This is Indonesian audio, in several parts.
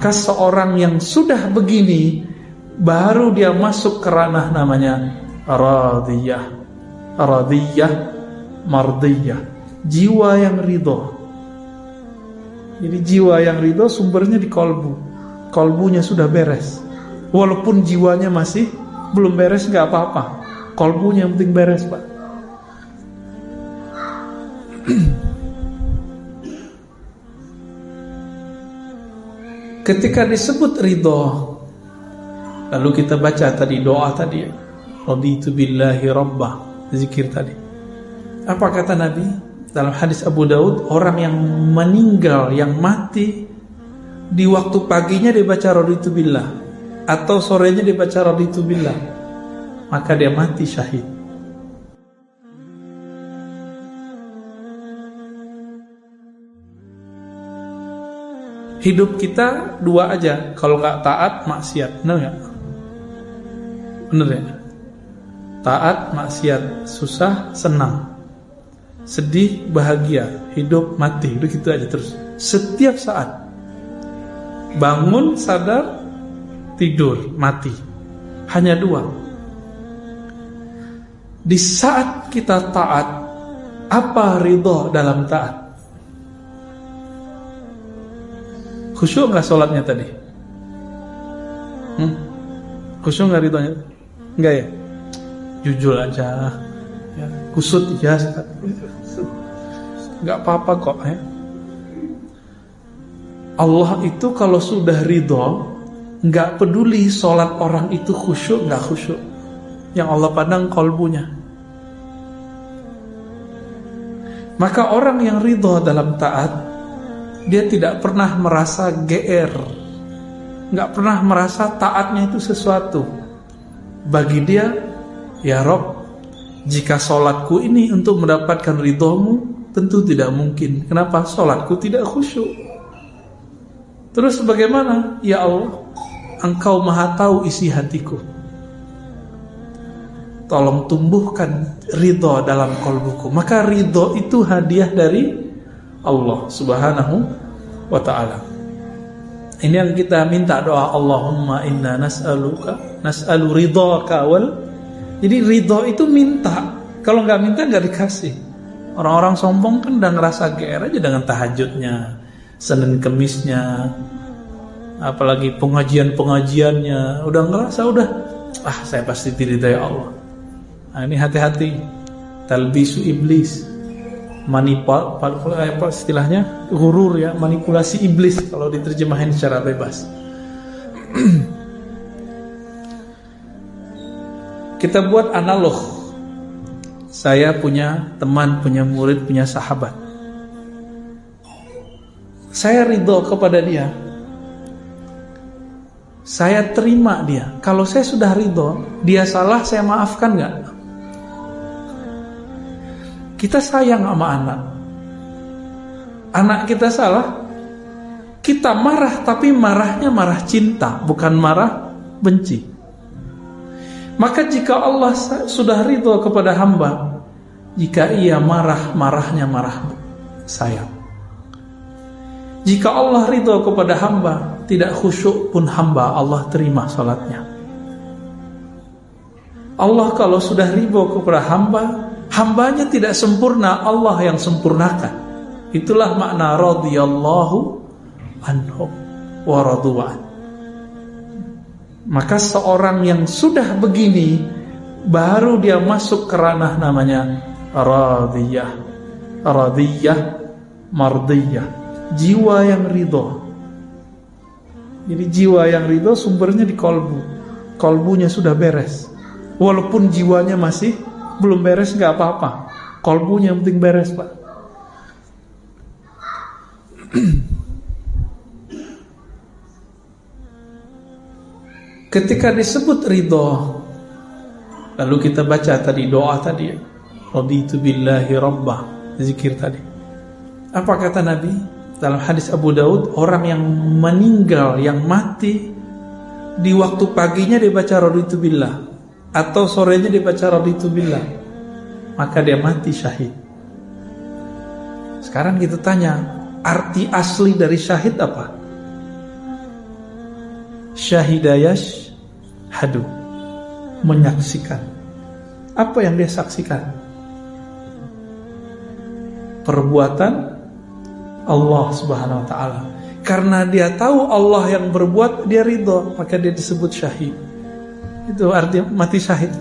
Maka seorang yang sudah begini, baru dia masuk ke ranah namanya radiyah. Radiyah, mardiyah, jiwa yang ridho. Jadi jiwa yang ridho sumbernya di kolbu. Kolbunya sudah beres. Walaupun jiwanya masih belum beres, gak apa-apa. Kolbunya yang penting beres, Pak. Ketika disebut ridho, lalu kita baca tadi doa tadi, raditu billahi rabbah, zikir tadi. Apa kata Nabi dalam hadis Abu Daud? Orang yang meninggal, yang mati di waktu paginya dia baca raditu billah, atau sorenya dia baca raditu billah, maka dia mati syahid. Hidup kita dua aja, kalau nggak taat maksiat, benar nggak? Benar ya? Taat maksiat, susah senang, sedih bahagia, hidup mati, udah gitu aja terus. Setiap saat bangun sadar, tidur mati, hanya dua. Di saat kita taat, apa ridho dalam taat? Khusyuk gak sholatnya tadi? Khusyuk gak ridhonya? Enggak ya? Jujur aja ya. Kusut ya, gak apa-apa kok ya. Allah itu kalau sudah ridho, gak peduli sholat orang itu khusyuk gak khusyuk. Yang Allah pandang kolbunya. Maka orang yang ridho dalam taat, dia tidak pernah merasa GR, nggak pernah merasa taatnya itu sesuatu. Bagi dia, ya Rob, jika sholatku ini untuk mendapatkan ridhomu, tentu tidak mungkin. Kenapa? Sholatku tidak khusyuk. Terus bagaimana? Ya Allah, Engkau maha tahu isi hatiku. Tolong tumbuhkan ridho dalam kolbuku. Maka ridho itu hadiah dari Allah subhanahu wa ta'ala. Ini yang kita minta doa, Allahumma inna nas'alu ridhaka wal. Jadi ridho itu minta. Kalau gak minta gak dikasih. Orang-orang sombong kan udah ngerasa GR aja dengan tahajudnya, Senin Kemisnya, apalagi pengajian-pengajiannya, udah ngerasa saya pasti diridhai Allah. Nah, ini hati-hati, talbisu iblis, apa istilahnya, ghurur ya, manipulasi iblis kalau diterjemahin secara bebas. Kita buat analog. Saya punya teman, punya murid, punya sahabat. Saya ridho kepada dia, saya terima dia. Kalau saya sudah ridho, dia salah, saya maafkan gak? Kita sayang sama anak. Anak kita salah, kita marah, tapi marahnya marah cinta, bukan marah benci. Maka jika Allah sudah ridho kepada hamba, jika ia marah, marahnya marah sayang. Jika Allah ridho kepada hamba, tidak khusyuk pun hamba, Allah terima salatnya. Allah kalau sudah ridho kepada hamba, hambanya tidak sempurna, Allah yang sempurnakan. Itulah makna radhiyallahu anhum wa radu'an. Maka seorang yang sudah begini, baru dia masuk ke ranah namanya radiyah. Radiyah, mardiyah, jiwa yang ridho. Jadi jiwa yang ridho sumbernya di kolbu. Kolbunya sudah beres. Walaupun jiwanya masih belum beres, gak apa-apa. Kolbunya yang penting beres, Pak. Ketika disebut ridho, lalu kita baca tadi doa tadi, raditu billahi rabbah, zikir tadi. Apa kata Nabi dalam hadis Abu Daud? Orang yang meninggal, yang mati di waktu paginya dia baca raditu billah, atau sorenya dia baca raditu billah, maka dia mati syahid. Sekarang kita tanya, arti asli dari syahid apa? Syahidayash hadu, menyaksikan. Apa yang dia saksikan? Perbuatan Allah Subhanahu wa ta'ala. Karena dia tahu Allah yang berbuat, dia ridho, maka dia disebut syahid. Itu artinya mati syahid.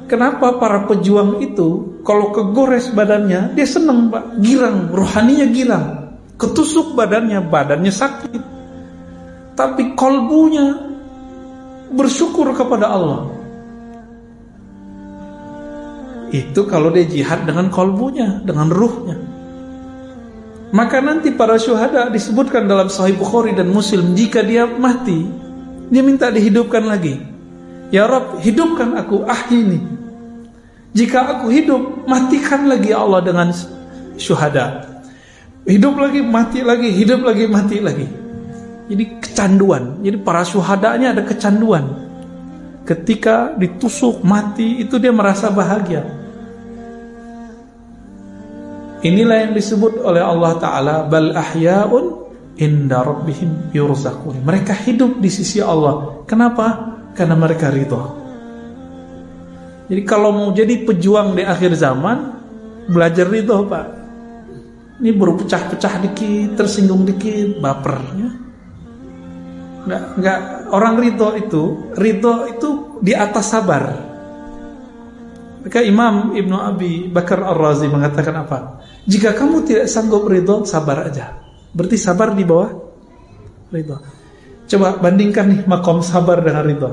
Kenapa para pejuang itu kalau kegores badannya dia senang, Pak, girang, rohaninya girang. Ketusuk badannya sakit, tapi kolbunya bersyukur kepada Allah. Itu kalau dia jihad dengan kolbunya, dengan ruhnya. Maka nanti para syuhada disebutkan dalam Sahih Bukhari dan Muslim, jika dia mati, dia minta dihidupkan lagi. Ya Rabb, hidupkan aku, ahyini. Jika aku hidup, matikan lagi ya Allah dengan syuhada. Hidup lagi, mati lagi, hidup lagi, mati lagi. Jadi kecanduan. Jadi para syuhadanya ada kecanduan. Ketika ditusuk, mati, itu dia merasa bahagia. Inilah yang disebut oleh Allah Ta'ala, bal ahya'un inda rabbihim yurzaqun. Mereka hidup di sisi Allah. Kenapa? Karena mereka ridho. Jadi kalau mau jadi pejuang di akhir zaman, belajar ridho, Pak. Ini baru pecah-pecah dikit, tersinggung dikit, baper, ya. Enggak, orang ridho itu di atas sabar. Maka Imam Ibnu Abi Bakar Ar-Razi mengatakan apa? Jika kamu tidak sanggup ridho, sabar aja. Berarti sabar di bawah ridho. Coba bandingkan nih makom sabar dengan ridho.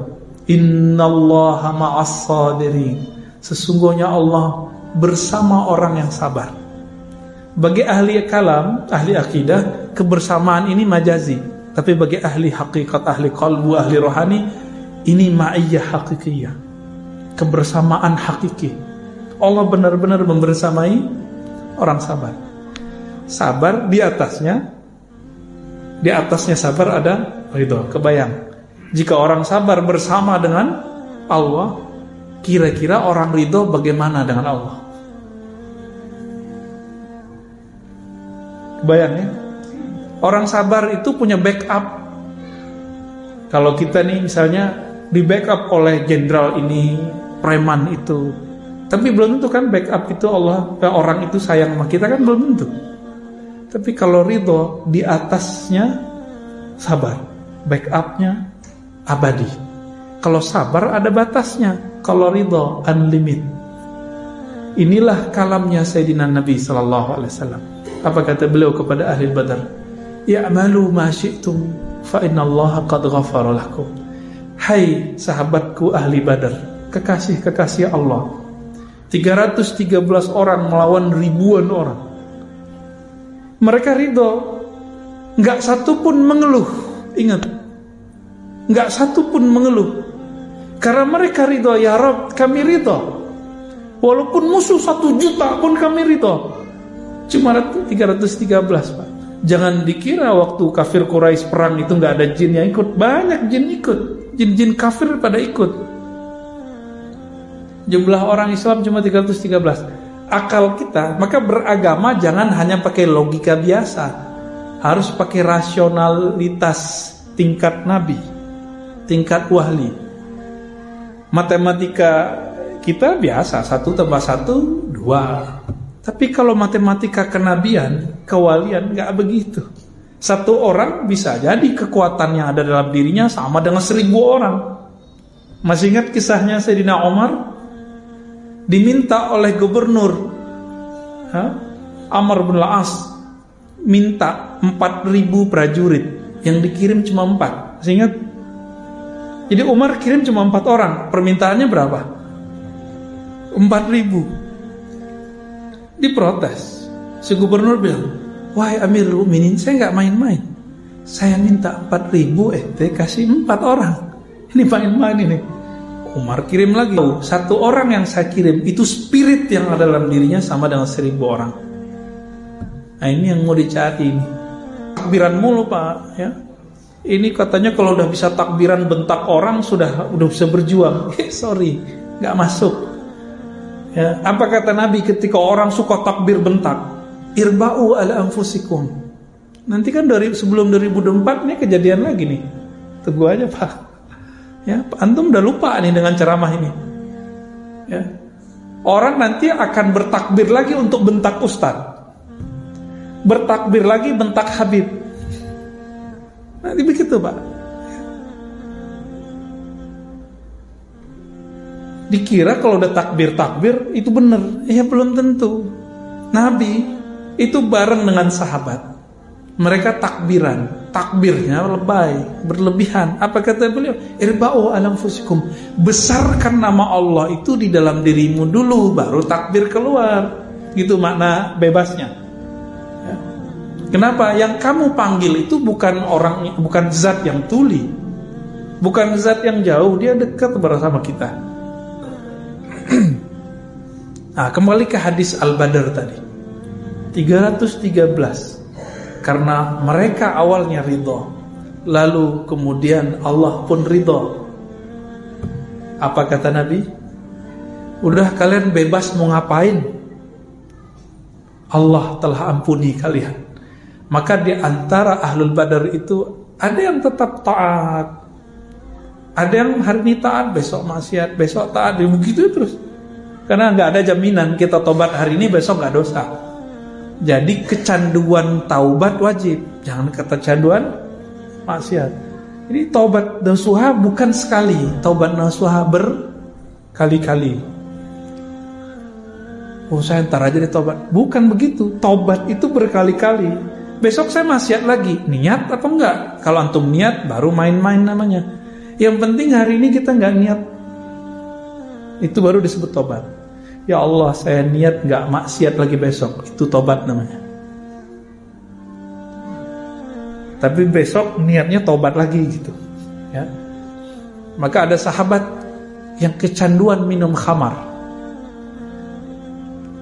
Innallaha ma'as sabirin. Sesungguhnya Allah bersama orang yang sabar. Bagi ahli kalam, ahli akidah, kebersamaan ini majazi. Tapi bagi ahli hakikat, ahli qalbu, ahli rohani, ini ma'iyyah hakikiyah, kebersamaan hakiki. Allah benar-benar membersamai orang sabar. Sabar di atasnya sabar ada ridho. Kebayang, jika orang sabar bersama dengan Allah, kira-kira orang ridho bagaimana dengan Allah? Kebayang ya? Orang sabar itu punya backup. Kalau kita nih misalnya di backup oleh jenderal ini, preman itu, tapi belum tentu kan backup itu Allah, orang itu sayang sama kita kan belum tentu. Tapi kalau ridho di atasnya sabar, backupnya abadi. Kalau sabar ada batasnya, kalau ridho unlimited. Inilah kalamnya Sayyidina Nabi SAW. Apa kata beliau kepada ahli Badar? Ya'malu ma syi'tum fa innallaha qad ghafara lakum. Hai sahabatku ahli Badar, kekasih-kekasih Allah, 313 orang melawan ribuan orang. Mereka ridho, enggak satu pun mengeluh. Ingat, enggak satu pun mengeluh. Karena mereka ridho, ya Rabb, kami ridho. Walaupun musuh 1 juta pun kami ridho. Cuma 313, Pak. Jangan dikira waktu kafir Quraisy perang itu nggak ada jin yang ikut. Banyak jin ikut. Jin-jin kafir pada ikut. Jumlah orang Islam cuma 313. Akal kita, maka beragama jangan hanya pakai logika biasa. Harus pakai rasionalitas tingkat nabi, tingkat wahli. Matematika kita biasa, 1 tambah 1 2. Tapi kalau matematika kenabian, kewalian, gak begitu. 1 orang bisa jadi kekuatan yang ada dalam dirinya sama dengan 1000 orang. Masih ingat kisahnya Sayyidina Umar? Diminta oleh gubernur Amr bin Al-As, minta 4000 prajurit, yang dikirim cuma 4. Masih ingat? Jadi Umar kirim cuma 4 orang. Permintaannya berapa? 4000. Diprotes. Si gubernur bilang, wahai Amirul Mukminin, saya gak main-main. Saya minta 4000, kasih 4 orang. Ini main-main ini. Umar kirim lagi. 1 orang yang saya kirim, itu spirit yang ada dalam dirinya sama dengan 1000 orang. Nah ini yang mau dicari ini. Takbiran mulu, Pak, ya. Ini katanya kalau udah bisa takbiran bentak orang sudah bisa berjuang. Sorry, gak masuk. Ya, apa kata Nabi ketika orang suka takbir bentak? Irba'u ala anfusikum. Nanti kan sebelum 2024 ini kejadian lagi nih. Tunggu aja Pak. Ya, antum udah lupa nih dengan ceramah ini. Ya. Orang nanti akan bertakbir lagi untuk bentak ustaz. Bertakbir lagi bentak Habib. Nanti begitu Pak. Dikira kalau udah takbir itu benar. Ya belum tentu. Nabi itu bareng dengan sahabat. Mereka takbirnya lebay, berlebihan. Apa kata beliau? Irba'u ala anfusikum. Besarkan nama Allah itu di dalam dirimu dulu, baru takbir keluar. Gitu makna bebasnya. Ya. Kenapa? Yang kamu panggil itu bukan zat yang tuli, bukan zat yang jauh, dia dekat bersama kita. Nah, kembali ke hadis Al-Badr tadi 313. Karena mereka awalnya ridho, lalu kemudian Allah pun ridho. Apa kata Nabi? Udah kalian bebas mau ngapain, Allah telah ampuni kalian. Maka di antara Ahlul Badar itu ada yang tetap taat, ada yang hari ini taat, besok maksiat, besok taat, begitu terus. Karena nggak ada jaminan kita tobat hari ini besok nggak dosa. Jadi kecanduan taubat wajib, jangan kecanduan maksiat. Jadi taubat nasuha bukan sekali, taubat nasuha berkali-kali. Oh saya ntar aja deh taubat. Bukan begitu, taubat itu berkali-kali. Besok saya maksiat lagi, niat apa enggak? Kalau antum niat baru main-main namanya. Yang penting hari ini kita enggak niat, itu baru disebut taubat. Ya Allah, saya niat gak maksiat lagi besok. Itu tobat namanya. Tapi besok niatnya tobat lagi gitu. Ya. Maka ada sahabat yang kecanduan minum khamar.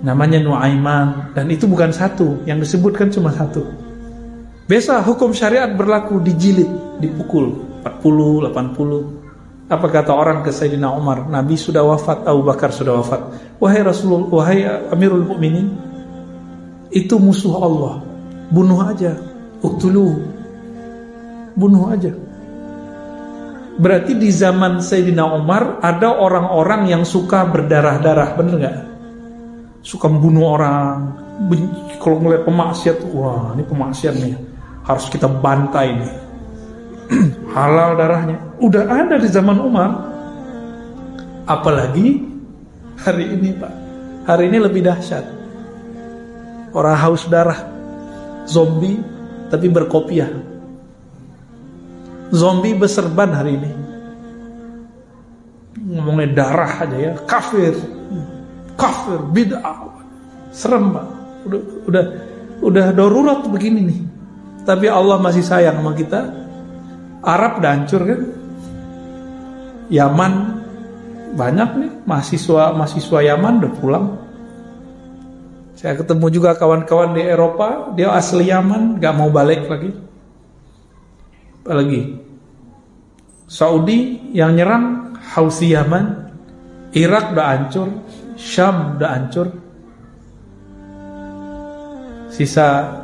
Namanya Nuaiman. Dan itu bukan satu, yang disebutkan cuma satu. Biasa hukum syariat berlaku, dijilid, dipukul 40, 80. Apa kata orang ke Sayyidina Umar? Nabi sudah wafat, Abu Bakar sudah wafat. Wahai Rasulullah, wahai Amirul Mukminin, itu musuh Allah. Bunuh aja. Uqtuluhu. Bunuh aja. Berarti di zaman Sayyidina Umar ada orang-orang yang suka berdarah-darah, bener gak? Suka membunuh orang. Kalau ngeliat pemaksiat, wah ini pemaksiat nih, harus kita bantai nih. Halal darahnya udah ada di zaman Umar. Apalagi hari ini Pak. Hari ini lebih dahsyat. Orang haus darah, zombie tapi berkopiah. Zombie berserban hari ini. Ngomongnya darah aja ya, kafir, bid'ah. Serem Pak. Udah darurat begini nih. Tapi Allah masih sayang sama kita. Arab udah hancur kan, Yaman banyak nih mahasiswa Yaman udah pulang. Saya ketemu juga kawan-kawan di Eropa, dia asli Yaman, gak mau balik lagi. Apalagi Saudi yang nyerang Houthi Yaman, Irak udah hancur, Syam udah hancur. Sisa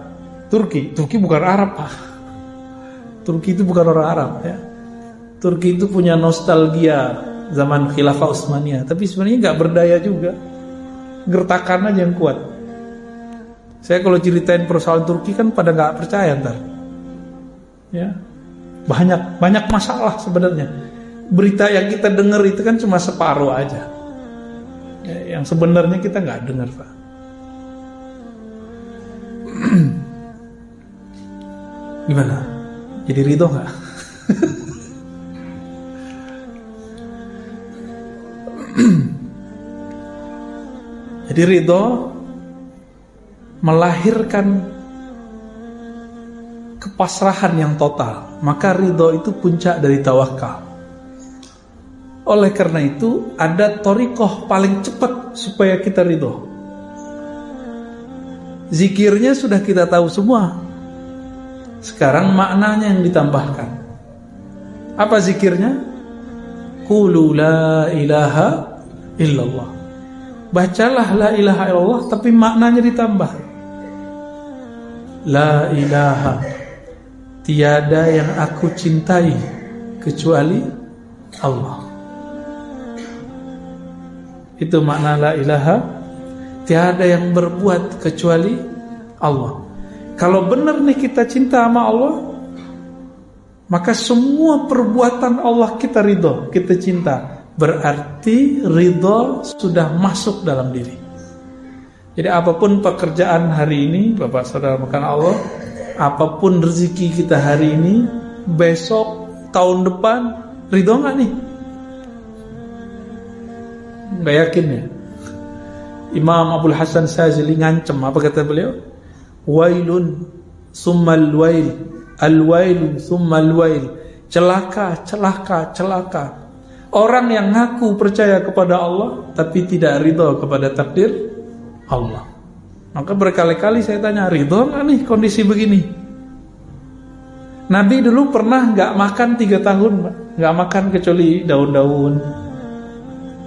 Turki bukan Arab Pak. Turki itu bukan orang Arab ya. Turki itu punya nostalgia zaman Khilafah Utsmaniyah, tapi sebenarnya nggak berdaya juga. Gertakan aja yang kuat. Saya kalau ceritain persoalan Turki kan pada nggak percaya ntar. Ya, banyak masalah sebenarnya. Berita yang kita dengar itu kan cuma separuh aja. Ya, yang sebenarnya kita nggak dengar Pak. Gimana? Jadi ridho gak? Jadi ridho melahirkan kepasrahan yang total. Maka ridho itu puncak dari tawakal. Oleh karena itu ada thariqah paling cepat supaya kita ridho. Zikirnya sudah kita tahu semua. Sekarang maknanya yang ditambahkan. Apa zikirnya? Qulu la ilaha illallah. Bacalah la ilaha illallah, tapi maknanya ditambah. La ilaha, tiada yang aku cintai kecuali Allah. Itu makna la ilaha, tiada yang berbuat kecuali Allah. Kalau benar nih kita cinta sama Allah, maka semua perbuatan Allah kita ridho, kita cinta. Berarti ridho sudah masuk dalam diri. Jadi apapun pekerjaan hari ini, Bapak Saudara makan Allah, apapun rezeki kita hari ini, besok, tahun depan, ridho gak nih? Gak yakin ya. Imam Abdul Hasan Syazili ngancem, apa kata beliau? Wailun summal wail, al-wailu summal wail. Celaka, celaka, celaka. Orang yang ngaku percaya kepada Allah tapi tidak ridho kepada takdir Allah. Maka berkali-kali saya tanya, ridho gak nih kondisi begini? Nabi dulu pernah gak makan 3 tahun, gak makan kecuali daun-daun.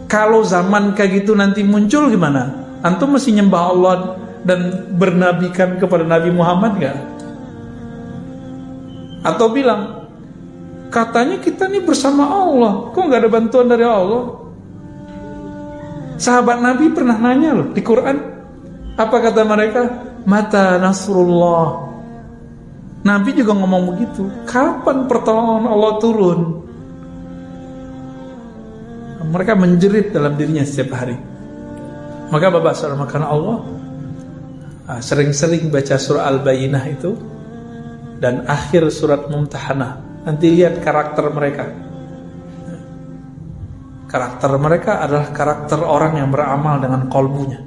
Kalau zaman kayak gitu nanti muncul gimana? Antum mesti nyembah Allah dan bernabikan kepada Nabi Muhammad gak? Atau bilang, katanya kita nih bersama Allah, kok gak ada bantuan dari Allah? Sahabat Nabi pernah nanya loh di Quran, apa kata mereka? Mata nasrullah. Nabi juga ngomong begitu, kapan pertolongan Allah turun? Mereka menjerit dalam dirinya setiap hari. Maka Bapak Saudara makan Allah, sering-sering baca surah Al-Bayyinah itu dan akhir surat Mumtahanah. Nanti lihat karakter mereka. Karakter mereka adalah karakter orang yang beramal dengan qalbunya.